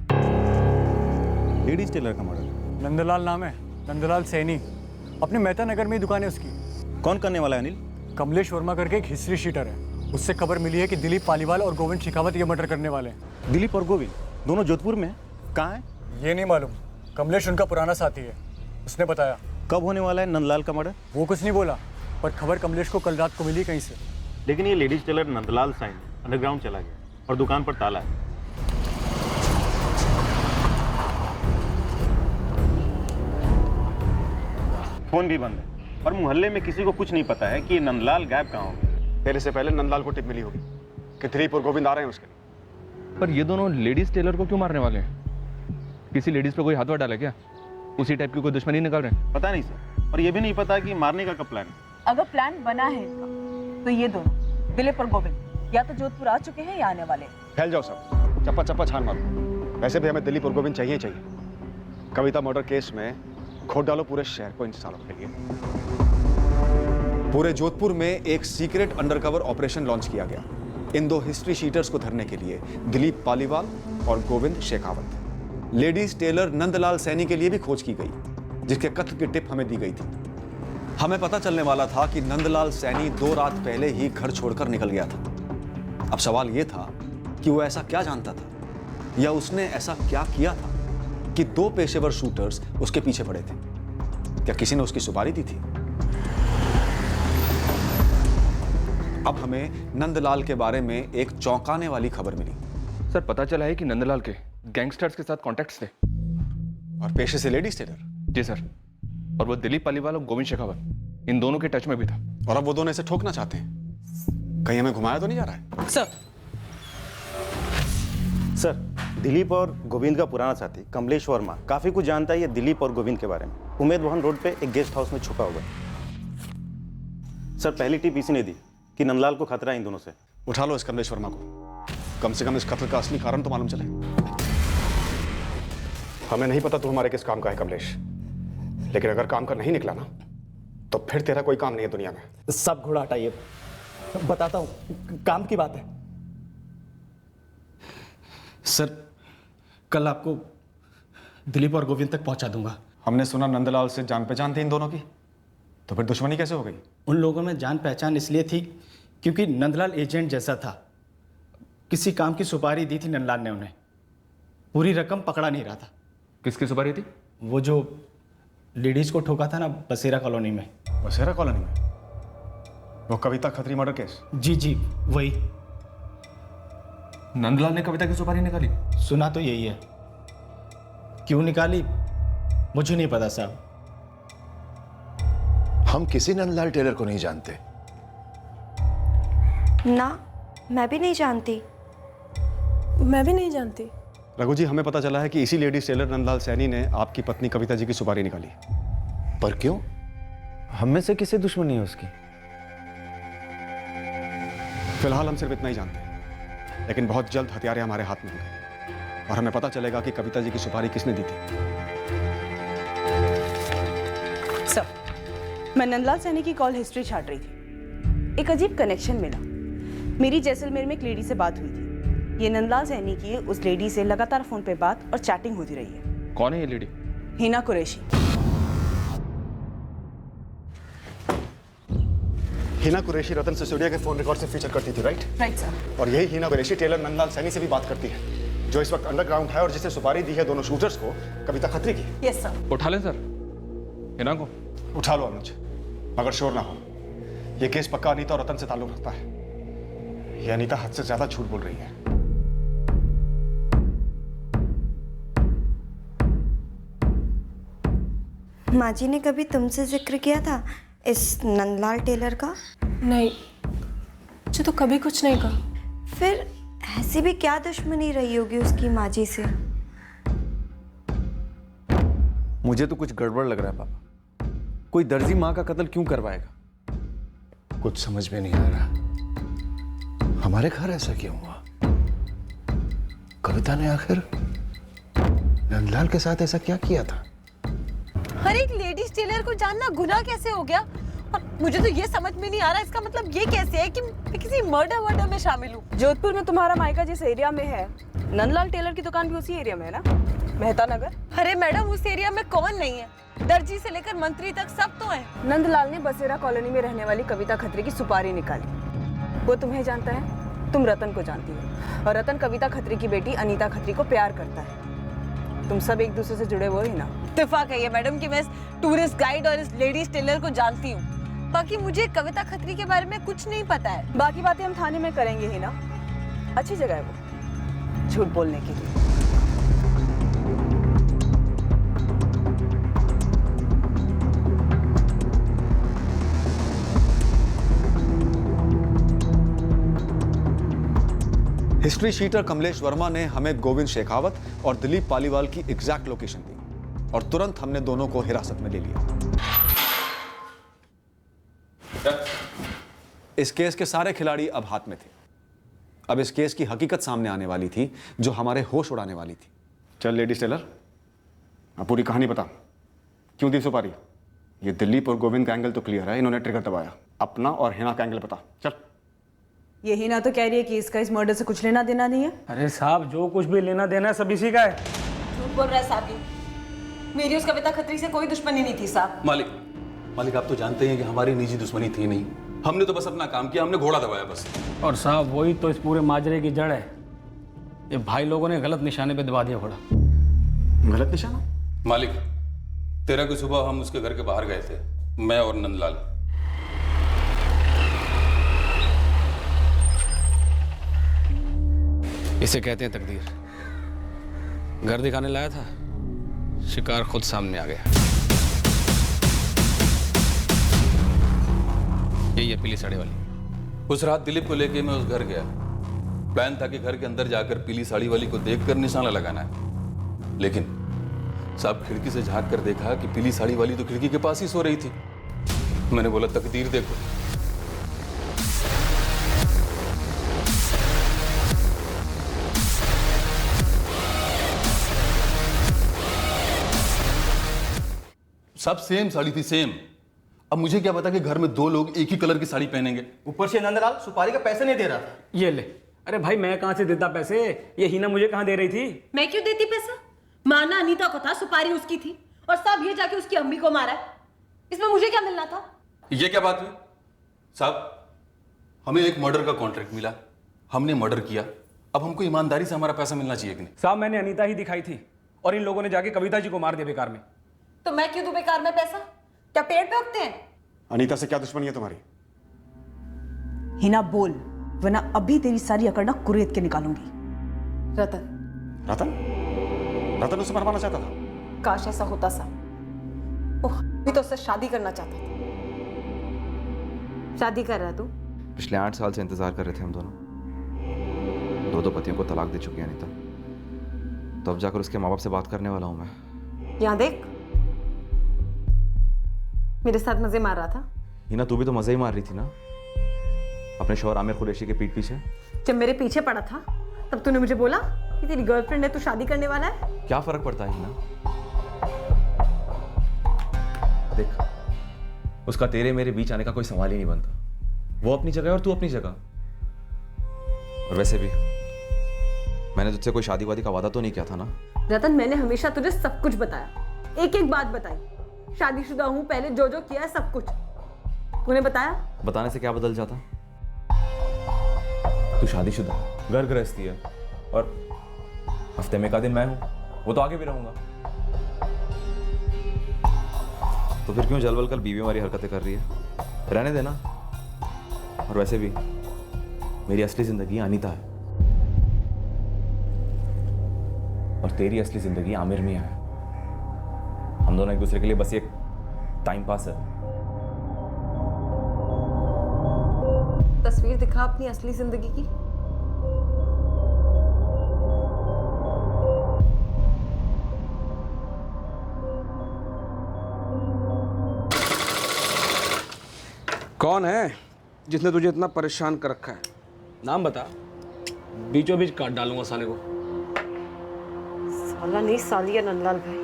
लेडीज टेलर का मॉडल नंदलाल नाम है, नंदलाल सैनी। अपने मेहता नगर में ही दुकान है उसकी। कौन करने वाला है अनिल? कमलेश वर्मा करके एक हिस्ट्री शीटर है। उससे खबर मिली है कि दिलीप पालीवाल और गोविंद शेखावत ये मर्डर करने वाले हैं। दिलीप और गोविंद दोनों जोधपुर में? कहाँ है? ये नहीं मालूम। कमलेश उनका पुराना साथी है, उसने बताया। कब होने वाला है नंदलाल का मर्डर? वो कुछ नहीं बोला, पर खबर कमलेश को कल रात को मिली कहीं से। लेकिन ये ladies tailor Nandlal sign underground चला गया और दुकान पर ताला है। फोन भी बंद है और मोहल्ले में किसी को कुछ नहीं पता है कि ये नंदलाल गायब कहाँ होगा। तेरे से पहले नंदलाल को टिप मिली होगी कि दिलीप और गोविंद आ रहे हैं उसके। पर ये दोनों लेडीज टेलर को क्यों मारने वाले हैं? किसी लेडीज पे कोई हाथ वाथ डाला क्या? उसी टाइप की कोई दुश्मनी निकाल रहे हैं? पता नहीं सर, और ये भी नहीं पता कि मारने का कब प्लान है। अगर प्लान बना है इनका तो ये दोनों दिलीप और गोविंद या तो जोधपुर आ चुके हैं या आने वाले। फैल जाओ सब, चप्पा चप्पा छान मारो। वैसे भी हमें दिलीप और गोविंद चाहिए चाहिए। कविता मर्डर केस में खोट डालो पूरे शहर को इन सालों के लिए। पूरे जोधपुर में एक सीक्रेट अंडरकवर ऑपरेशन लॉन्च किया गया इन दो हिस्ट्री शीटर्स को धरने के लिए, दिलीप पालीवाल और गोविंद शेखावत। लेडीज टेलर नंदलाल सैनी के लिए भी खोज की गई, जिसके कत्ल की टिप हमें दी गई थी। हमें पता चलने वाला था कि नंदलाल सैनी 2 रात पहले ही घर छोड़कर निकल गया था। अब सवाल यह था कि वो ऐसा क्या जानता था या उसने ऐसा क्या किया था कि 2 पेशेवर शूटर्स उसके पीछे पड़े थे। क्या किसी ने उसकी सुपारी दी थी? अब हमें नंदलाल के बारे में एक चौंकाने वाली खबर मिली। सर, पता चला है कि नंदलाल के गैंगस्टर्स के साथ कॉन्टैक्ट्स थे और पेशे से लेडीज टेलर। जी सर, और वो दिलीप पालीवाल और गोविंद शेखावत इन दोनों के टच में भी था। और अब वो दोनों इसे ठोकना चाहते हैं। कहीं हमें घुमाया तो नहीं जा रहा है? सर, दिलीप और गोविंद का पुराना साथी कमलेश वर्मा काफी कुछ जानता है ये दिलीप और गोविंद के बारे में। उमेद भवन रोड पे एक गेस्ट हाउस में छुपा हुआ है। सर, पहली टिप इसी ने दी कि नंदलाल को खतरा है इन दोनों से। उठा लो इस कमलेश वर्मा को, कम से कम इस कत्ल का असली कारण तो मालूम चले। हमें नहीं पता तू हमारे किस काम का है कमलेश, लेकिन अगर काम का नहीं निकला ना तो फिर तेरा कोई काम नहीं है दुनिया में। सब घोड़ा हटाइए, बताता हूँ, काम की बात है। सर, कल आपको दिलीप और गोविंद तक पहुंचा दूंगा। हमने सुना नंदलाल से जान पहचान थी इन दोनों की, तो फिर दुश्मनी कैसे हो गई? उन लोगों में जान पहचान इसलिए थी क्योंकि नंदलाल एजेंट जैसा था। किसी काम की सुपारी दी थी नंदलाल ने उन्हें, पूरी रकम पकड़ा नहीं रहा था। किसकी सुपारी थी? वो जो लेडीज को ठोका था ना बसेरा कॉलोनी में। बसेरा कॉलोनी में? वो कविता खत्री मर्डर केस? जी जी, वही। नंदलाल ने कविता की सुपारी निकाली? सुना तो यही है, क्यों निकाली मुझे नहीं पता साहब। हम किसी नंदलाल टेलर को नहीं जानते। ना, मैं भी नहीं जानती। मैं भी नहीं जानती। रघु जी, हमें पता चला है कि इसी लेडीज टेलर नंदलाल सैनी ने आपकी पत्नी कविता जी की सुपारी निकाली। पर क्यों? हम में से किसे दुश्मनी है उसकी? फिलहाल हम सिर्फ इतना ही जानते हैं, लेकिन बहुत जल्द हथियारे हमारे हाथ में होंगे और हमें पता चलेगा कि कविता जी की सुपारी किसने दी थी। सर, मैं नंदलाल सैनी की कॉल हिस्ट्री छाट रही थी। एक अजीब कनेक्शन मिला। मेरी जैसलमेर में एक लेडी से बात हुई थी। ये नंदलाल सैनी की उस लेडी से लगातार फोन पे बात और चैटिंग होती रही है। कौन है ये लेडी? हिना कुरैशी। हिना कुरैशी रतन सिसोदिया के फोन रिकॉर्ड से फीचर करती थी, राइट? Right sir. और यही हिना कुरैशी टेलर नंदलाल सैनी से भी बात करती है, जो इस वक्त अंडरग्राउंड है और जिसे सुपारी दी है दोनों शूटर्स को, कविता खत्री की। Yes sir. उठा लें सर हिना को? उठा लो अनुज, मगर शोर ना हो। यह केस पक्का अनीता और रतन से ताल्लुक रखता है। यह अनीता हद से ज्यादा झूठ बोल रही है। माँ जी ने कभी तुमसे जिक्र किया था इस नंदलाल टेलर का? नहीं, मुझे तो कभी कुछ नहीं कहा। फिर ऐसी भी क्या दुश्मनी रही होगी उसकी माँ जी से? मुझे तो कुछ गड़बड़ लग रहा है पापा। कोई दर्जी माँ का कत्ल क्यों करवाएगा? कुछ समझ में नहीं आ रहा। हमारे घर ऐसा क्यों हुआ? कविता ने आखिर नंदलाल के साथ ऐसा क्या किया था? हर एक लेडीज टेलर को जानना गुनाह कैसे हो गया? और मुझे तो ये समझ में नहीं आ रहा, इसका मतलब ये कैसे है कि मैं किसी मर्डर में शामिल हूँ? जोधपुर में तुम्हारा मायका जिस एरिया में है, नंदलाल टेलर की दुकान भी उसी एरिया में है ना? मेहता नगर। अरे मैडम, उस एरिया में कौन नहीं है? दर्जी से लेकर मंत्री तक सब तो हैं। नंदलाल ने बसेरा कॉलोनी में रहने वाली कविता खत्री की सुपारी निकाली। वो तुम्हें जानता है, तुम रतन को जानती हो, और रतन कविता खत्री की बेटी अनीता खत्री को प्यार करता है। तुम सब एक दूसरे से जुड़े हुए ही ना? इत्तेफाक है ये मैडम कि मैं इस टूरिस्ट गाइड और इस लेडीज टेलर को जानती हूँ। बाकी मुझे कविता खत्री के बारे में कुछ नहीं पता है। बाकी बातें हम थाने में करेंगे ही ना। अच्छी जगह है वो झूठ बोलने के लिए। हिस्ट्री शीटर कमलेश वर्मा ने हमें गोविंद शेखावत और दिलीप पालीवाल की एग्जैक्ट लोकेशन दी और तुरंत हमने दोनों को हिरासत में ले लिया। इस केस के सारे खिलाड़ी अब हाथ में थे। अब इस केस की हकीकत सामने आने वाली थी, जो हमारे होश उड़ाने वाली थी। चल लेडीज टेलर, अब पूरी कहानी बता, क्यों दी सुपारी? ये दिलीप और गोविंद का एंगल तो क्लियर है, इन्होंने ट्रिगर दबाया। अपना और हिना का एंगल बता, चल। ये हिना तो कह रही है कि इसका इस मर्डर से कुछ लेना देना नहीं है। अरे साहब, जो कुछ भी लेना देना है सब इसी का है। झूठ बोल रहा है साहब ये। मेरी उस कविता खत्री से कोई दुश्मनी नहीं थी साहब। मालिक आप तो जानते हैं कि हमारी निजी दुश्मनी थी नहीं, हमने तो बस अपना काम किया, हमने घोड़ा दबाया बस। और साहब वही तो इस पूरे माजरे की जड़ है। ये भाई लोगों ने गलत निशाने पे दबा दिया घोड़ा। गलत निशाना? मालिक 13 की सुबह हम उसके घर के बाहर गए थे, मैं और नंदलाल। इसे कहते हैं तकदीर। घर दिखाने लाया था, शिकार खुद सामने आ गया। यही है पीली साड़ी वाली। उस रात दिलीप को लेके मैं उस घर गया। प्लान था कि घर के अंदर जाकर पीली साड़ी वाली को देखकर निशाना लगाना है, लेकिन साहब खिड़की से झांक कर देखा कि पीली साड़ी वाली तो खिड़की के पास ही सो रही थी। मैंने बोला तकदीर देखो। सब सेम साड़ी थी, सेम। अब मुझे क्या पता कि घर में दो लोग एक ही कलर की साड़ी पहनेंगे। ऊपर से नंदलाल सुपारी का पैसे नहीं दे रहा था। ये ले। अरे भाई मैं कहां से देता पैसे? ये हिना मुझे कहां दे रही थी? मैं क्यों देती पैसा? माना अनीता को था, सुपारी उसकी थी, और साहब ये जाके उसकी अम्मी को मारा है। इसमें मुझे क्या मिलना था? ये क्या बात हुई साहब? हमें एक मर्डर का कॉन्ट्रैक्ट मिला, हमने मर्डर किया, अब हमको ईमानदारी से हमारा पैसा मिलना चाहिए कि नहीं? साहब मैंने अनीता ही दिखाई थी और इन लोगों ने जाके कविता जी को मार दिया बेकार में। तो मैं क्यों दूं बेकार में पैसा? क्या पेड़ पे उगते हैं? अनीता से क्या दुश्मनी है तुम्हारी? हिना बोल, वरना अभी तेरी सारी अकड़ ना कुरेद के निकालूंगी। रतन। रतन? रतन उसे मरवाना चाहता था? काश ऐसा होता सा। ओह, भी तो उससे शादी करना चाहता था। शादी कर रहा तू? पिछले 8 साल से इंतजार कर रहे थे हम दोनों। दो पतियों को तलाक दे चुकी है अनीता, तो अब जाकर उसके माँ बाप से बात करने वाला हूं मैं। यहाँ देख, मेरे साथ मजे मार रहा था। हिना तू भी तो मजे ही मार रही थी ना अपने शौहर आमिर कुरैशी के पीठ पीछे। जब मेरे पीछे पड़ा था तब तूने मुझे बोला कि तेरी गर्लफ्रेंड है, तू शादी करने वाला है। क्या फर्क पड़ता है हिना? देख, उसका तेरे मेरे बीच आने का कोई सवाल ही नहीं बनता। वो अपनी जगह है और तू अपनी जगह। और वैसे भी मैंने तुझसे कोई शादी वादी का वादा तो नहीं किया था ना? रतन, मैंने हमेशा तुझे सब कुछ बताया, एक एक बात बताई। शादीशुदा हूं, पहले जो जो किया है सब कुछ तूने बताया। बताने से क्या बदल जाता? तू शादीशुदा, घर गृहस्थी है, और हफ्ते में का दिन मैं हूं, वो तो आगे भी रहूंगा। तो फिर क्यों जलवल कर बीवी वाली हरकतें कर रही है? रहने देना। और वैसे भी मेरी असली जिंदगी अनीता है और तेरी असली जिंदगी आमिर मियां है। हम दोनों एक दूसरे के लिए बस एक टाइम पास है। तस्वीर दिखा अपनी असली जिंदगी की। कौन है जिसने तुझे इतना परेशान कर रखा है? नाम बता, बीचों बीच काट डालूंगा साले को। साला नहीं सालिया नंदलाल भाई,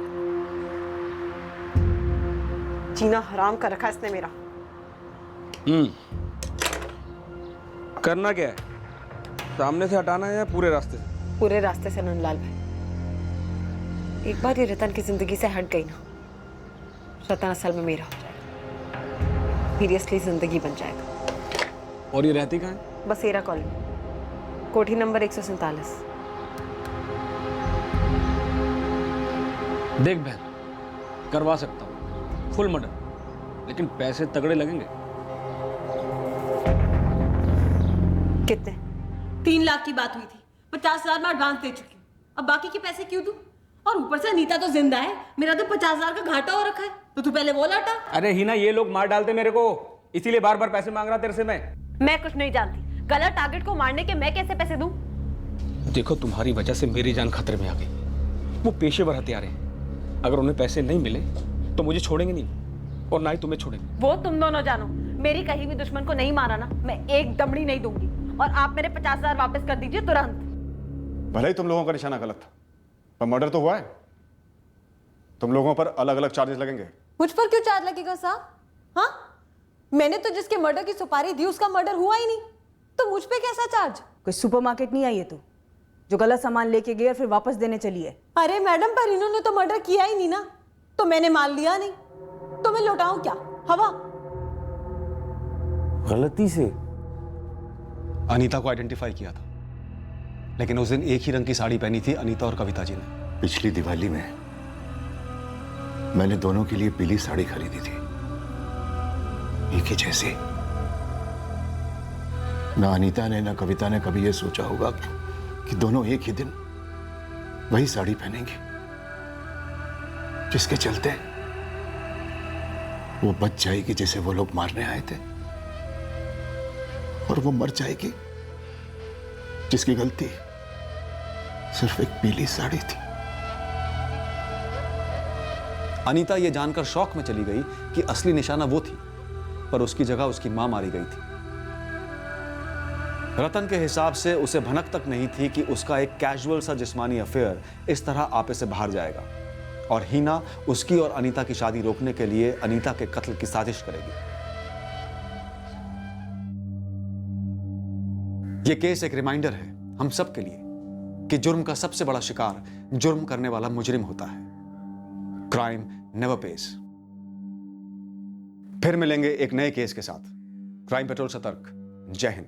जीना हराम कर रखा इसने मेरा। करना क्या है? सामने से हटाना है या पूरे रास्ते से? पूरे रास्ते से नंदलाल भाई। एक बार ये रतन की जिंदगी से हट गई ना, रतन असल में मेरा हो जाएगा, मेरी असली जिंदगी बन जाएगा। और ये रहती कहाँ है? बसेरा कॉलोनी, कोठी नंबर 147। देख बहन, करवा सकता हूँ फुल मर्डर, लेकिन पैसे तगड़े लगेंगे। कितने? 3 लाख की बात हुई थी, 50,000 में एडवांस दे चुकी हूँ। अब बाकी के पैसे क्यों दूं? और ऊपर से अनीता तो जिंदा है, मेरा तो 50,000 का घाटा हो रखा है, तो तू पहले वो लौटा। अरे हिना, ये लोग मार डालते मेरे को, इसीलिए बार बार पैसे मांग रहा तेरे से मैं कुछ नहीं जानती, गलत टारगेट को मारने के मैं कैसे पैसे दूं? देखो, तुम्हारी वजह से मेरी जान खतरे में आ गई। वो पेशेवर हत्यारे हैं, अगर उन्हें पैसे नहीं मिले तो मुझे छोड़ेंगे नहीं, और ना ही तुम्हें छोड़ेंगे। वो तुम दोनों जानो, मेरी कहीं भी दुश्मन को नहीं मारा ना, मैं एक दमड़ी नहीं दूंगी। और आप मेरे 50,000 वापस कर दीजिए तुरंत। भले ही तुम लोगों का निशाना गलत था, पर मर्डर तो हुआ है। तुम लोगों पर अलग अलग चार्जेस लगेंगे। मुझ पर क्यों चार्ज लगेगा साहब? हाँ, मैंने तो जिसके मर्डर की सुपारी दी उसका मर्डर हुआ ही नहीं, तो मुझ पे कैसा चार्ज? कोई सुपरमार्केट नहीं आई है तू जो गलत सामान लेके गई और फिर वापस देने चली है। अरे मैडम, पर इन्होंने तो मर्डर किया ही नहीं ना, तो मैंने माल लिया नहीं, तो मैं लौटाऊं क्या? हवा। गलती से अनीता को आइडेंटिफाई किया था, लेकिन उस दिन एक ही रंग की साड़ी पहनी थी अनीता और कविता जी ने। पिछली दिवाली में मैंने दोनों के लिए पीली साड़ी खरीदी थी, एक ही जैसी। ना अनीता ने ना कविता ने कभी यह सोचा होगा कि दोनों एक ही दिन वही साड़ी पहनेंगे, जिसके चलते वो बच जाएगी जिसे वो लोग मारने आए थे, और वो मर जाएगी जिसकी गलती सिर्फ एक पीली साड़ी थी। अनीता यह जानकर शौक में चली गई कि असली निशाना वो थी, पर उसकी जगह उसकी मां मारी गई थी। रतन के हिसाब से उसे भनक तक नहीं थी कि उसका एक कैजुअल सा जिस्मानी अफेयर इस तरह आपे से बाहर जाएगा, और हीना उसकी और अनीता की शादी रोकने के लिए अनीता के कत्ल की साजिश करेगी। यह केस एक रिमाइंडर है हम सब के लिए कि जुर्म का सबसे बड़ा शिकार जुर्म करने वाला मुजरिम होता है। Crime never page. फिर मिलेंगे एक नए केस के साथ। क्राइम पेट्रोल सतर्क। जय हिंद।